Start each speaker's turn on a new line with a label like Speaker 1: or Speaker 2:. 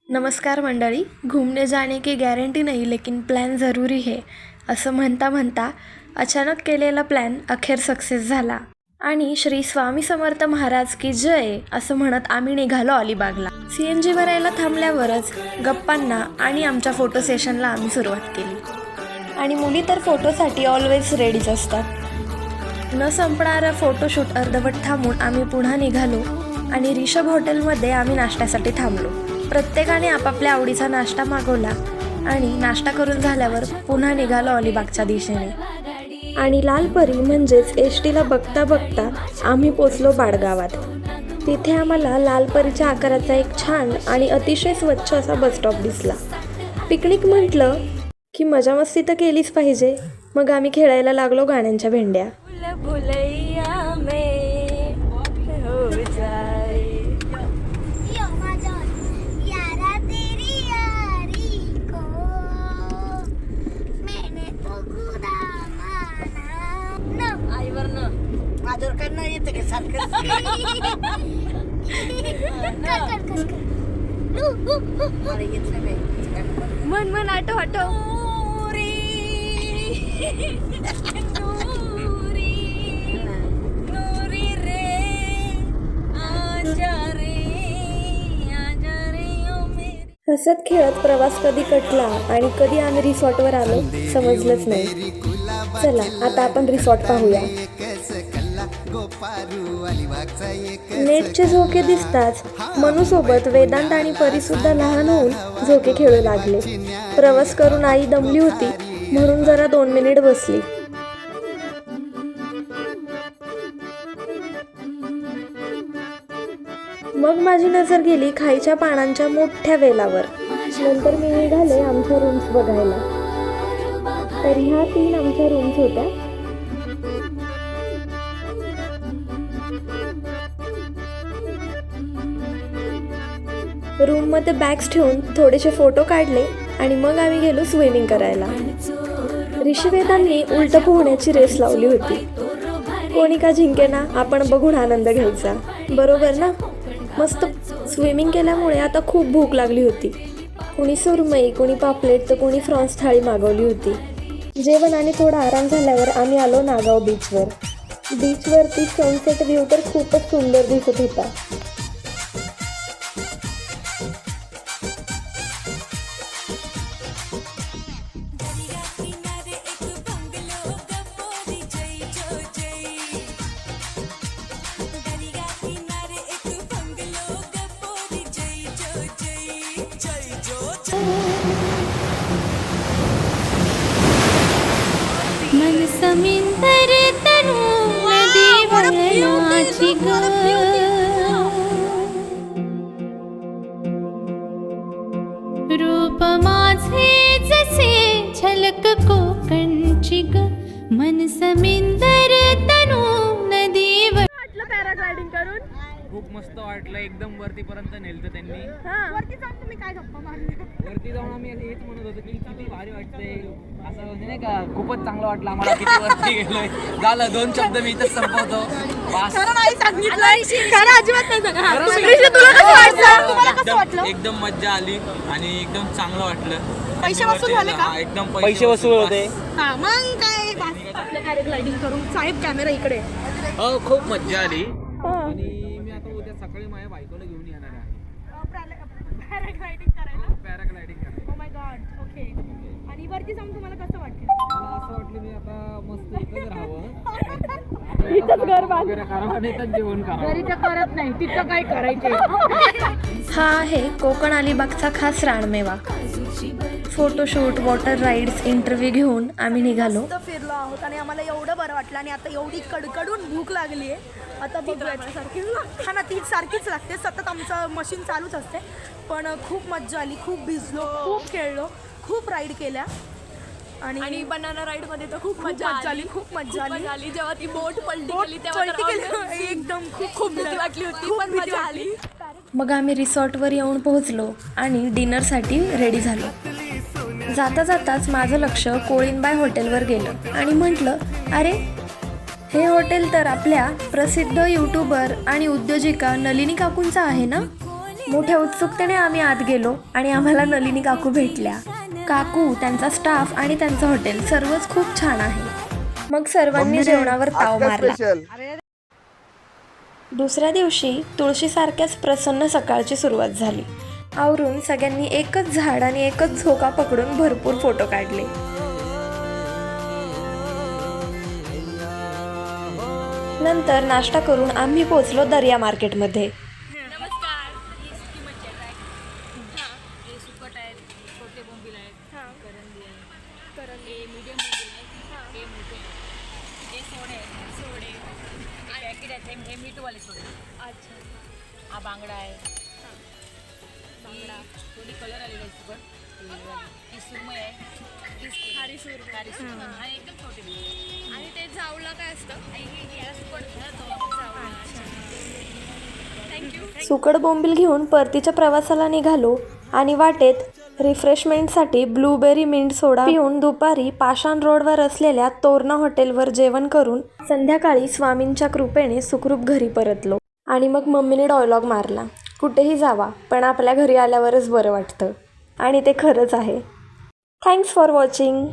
Speaker 1: नमस्कार मंडळी. घूमने जाने की गॅरंटी नाही लेकिन प्लॅन जरूरी है असं म्हणता म्हणता अचानक केलेला प्लॅन अखेर सक्सेस झाला आणि श्री स्वामी समर्थ महाराज की जय असं म्हणत आम्ही निघालो अलिबागला. CNG भरायला थांबल्यावरच गप्पांना आणि आमच्या फोटो सेशनला आम्ही सुरुवात केली. आणि मुली तर फोटोसाठी ऑलवेज रेडीच असतात. न संपणारा फोटोशूट अर्धवट थांबून आम्ही पुन्हा निघालो आणि रिषभ हॉटेलमध्ये आम्ही नाश्त्यासाठी थांबलो. प्रत्येकाने आपापल्या आवडीचा नाश्ता मागवला आणि नाश्ता करून झाल्यावर पुन्हा निघालो अलिबागच्या दिशेने. आणि लालपरी म्हणजेच STला बघता बघता आम्ही पोचलो बाडगावात. तिथे आम्हाला लालपरीच्या आकाराचा एक छान आणि अतिशय स्वच्छ असा बसस्टॉप दिसला. पिकनिक म्हटलं की मजा मस्ती तर केलीच पाहिजे. मग आम्ही खेळायला लागलो गाण्यांच्या भेंड्या.
Speaker 2: मन मन आठव आठव
Speaker 1: हसत खेळत प्रवास कधी कटला आणि कधी आम्ही रिसॉर्टवर आलो समजलंच नाही. चला आता आपण रिसॉर्ट पाहूया. नेटचे झोके दिसताच मनूसोबत वेदांत आणि परी सुद्धा लहान होऊन झोके खेळू लागले. प्रवास करून आई दमली होती म्हणून जरा 2 मिनिट बसली. मग माझी नजर गेली खाईच्या पानांच्या मोठ्या वेलावर. नंतर मी निघाले आमच्या रूम्स बघायला. तर ह्या 3 आमच्या रूम्स होत्या. रूममध्ये बॅग्स ठेवून थोडेसे फोटो काढले आणि मग आम्ही गेलो स्विमिंग करायला. ऋषिवेदांनी उलट पोहण्याची रेस लावली होती. कोणी का जिंकेना आपण बघून आनंद घ्यायचा, बरोबर ना. मस्त स्विमिंग केल्यामुळे आता खूप भूक लागली होती. कोणी सुरमई, कोणी पापलेट तर कोणी फ्रॉन्स थाळी मागवली होती. जेवण आणि थोडा आराम झाल्यावर आम्ही आलो नागाव बीचवर. बीचवरती सनसेट व्ह्यू तर खूपच सुंदर दिसत होता.
Speaker 2: मन समिंदर तनु नदी वळणाची ग, रूप माझे जसे झलक कोकणची ग. मन समिंदर तनु नदी वाटलं पॅराग्लायडिंग करून
Speaker 3: खूप मस्त वाटलं. एकदम वरतीपर्यंत नेलतं त्यांनी.
Speaker 2: वरती जाऊन तुम्ही काय गप्पा मारले?
Speaker 3: वरती जाऊन आम्ही हेच म्हणत होतो की किती भारी वाटतंय असं, म्हणजे नाही का, खूपच चांगलं वाटलं आम्हाला. किती वरती गेलोय. झालं 2 शब्द मी इथंच संपवतो.
Speaker 2: खरं नाही सांगितलं, खरं अजिबात नाही सांगा. तुला कसं वाटलं? तुम्हाला कसं वाटलं?
Speaker 3: एकदम मज्जा आली आणि एकदम चांगलं वाटलं.
Speaker 2: पैसे वसूल झाले का?
Speaker 3: एकदम पैसे वसूल होते.
Speaker 2: हा मग काय आपलं पॅराग्लायडिंग करून. साहेब कॅमेरा इकडे.
Speaker 3: हो खूप मज्जा आली. आणि मी आता उद्या सकाळी माझ्या बायकोला घेऊन येणार आहे
Speaker 2: पॅराग्लायडिंग करायला.
Speaker 3: पॅराग्लायडिंग करायला.
Speaker 2: Oh my God. ओके. आणि वरती जाऊन तुम्हाला कसं वाटलं?
Speaker 3: मला असं वाटलं मी आता मस्त इथंच राहावं,
Speaker 2: इथंच घर बांध.
Speaker 3: वगैरे करावं आणि इथंच जेवण करावं.
Speaker 2: घरी तर करत नाही, तिथं काय करायचे.
Speaker 1: हा आहे कोकण अलिबागचा खास Ranmeva. Photoshoot, water rides, interview घेऊन आम्ही निघालो.
Speaker 2: फिरलो आहोत आणि आम्हाला एवढं बरं वाटलं. आणि आता एवढी कडकडून भूक लागली आहे. आता बघूया. हा ना, ती सारखीच लागते. सतत आमचं मशीन चालूच असते. पण खूप मज्जा आली, खूप भिजलो, खूप खेळलो, खूप राईड केल्या. आणि बनाना राईड मध्ये तर खूप मजा आली. खूप मजा आली. जेव्हा ती बोट पलटी केली एकदम खूप भीती वाटली होती, पण मजा आली.
Speaker 1: मग आम्ही रिसॉर्टवर येऊन पोहोचलो आणि डिनरसाठी रेडी झालो. जाता जाताच माझं लक्ष कोळीनबाई हॉटेलवर गेलं आणि म्हटलं, अरे हे हॉटेल तर आपल्या प्रसिद्ध यूट्यूबर आणि उद्योजिका नलिनी काकूंचं आहे ना. मोठ्या उत्सुकतेने आम्ही आत गेलो आणि आम्हाला नलिनी काकू भेटल्या. काकू, त्यांचा स्टाफ आणि त्यांचं हॉटेल सर्वच खूप छान आहे. मग सर्वांनी जेवणावर ताव मारला. दुसऱ्या दिवशी तुळशीसारख्याच प्रसन्न सकाळची सुरुवात झाली. आवरून सगळ्यांनी एकच झाड आणि एकच झोका पकडून भरपूर फोटो काढले. नंतर नाश्ता करून आम्ही पोचलो दर्या मार्केटमध्ये.
Speaker 3: हा बांगडा आहे, बांगडा थोडी कलर आलेला आहे सुकट, ही सुरमई आहे, खारी सुरमई आणि एकदम छोटे. आणि ते जावला काय असतं, याला सुकट थँक्यू.
Speaker 1: सुकट बोंबील घेऊन परतीच्या प्रवासाला निघालो आणि वाटेत रिफ्रेशमेंटसाठी ब्लूबेरी मिंट सोडा पिऊन दुपारी पाषाण रोडवर असलेल्या तोरणा हॉटेलवर जेवण करून संध्याकाळी स्वामींच्या कृपेने सुखरूप घरी परतलो. आणि मग मम्मीने डायलॉग मारला, कुठेही जावा पण आपल्या घरी आल्यावरच बरं वाटतं. आणि ते खरंच आहे. Thanks for watching.